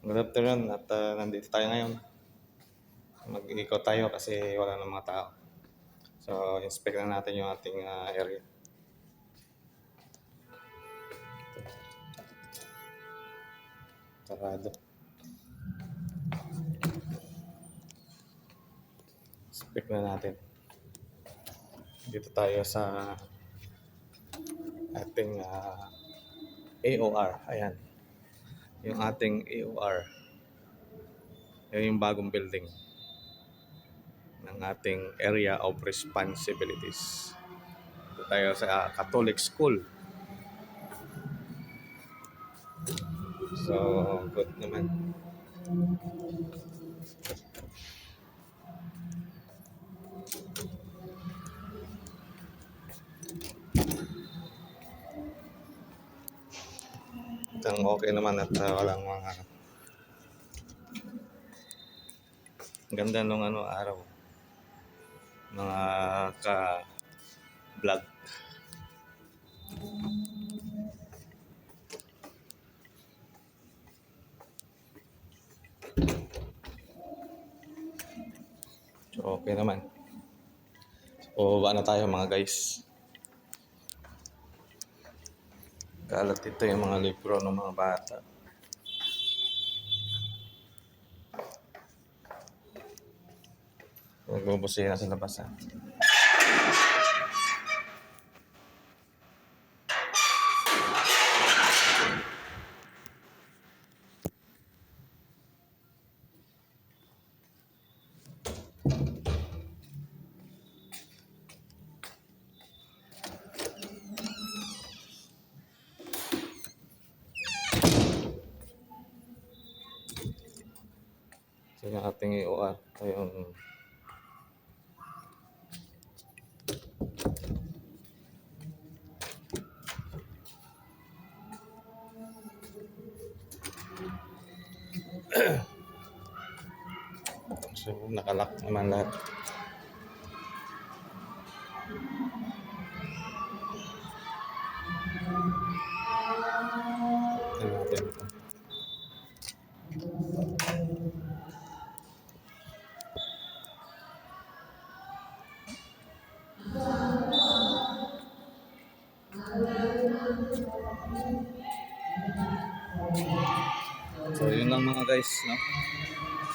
Good afternoon at nandito tayo ngayon. Mag-ikot tayo kasi wala ng mga tao. So, inspect na natin yung ating area. Sarado. Inspect na natin. Dito tayo sa ating AOR. Ayan. Yung ating AOR. Yan yung bagong building ng ating area of responsibilities. Dito tayo sa Catholic School. So, good naman. Itang okay naman at walang mga ganda nung araw. Mga ka-vlog. So, okay naman. So, baba na tayo mga guys. Kalat ito yung mga libro ng mga bata. Nagbubusina sa labas ha. So yung ating AOR, ito yung so nakalak naman lahat. Ito natin ito. So yun lang mga guys, no?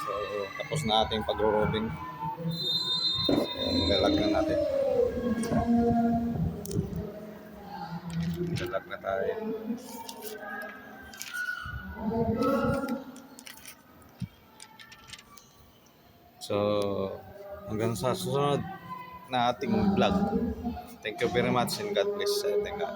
So tapos na ating pag-robing. Galag na natin. Galag na tayo. So hanggang sa susunod na ating vlog. Thank you very much and God bless. Thank you.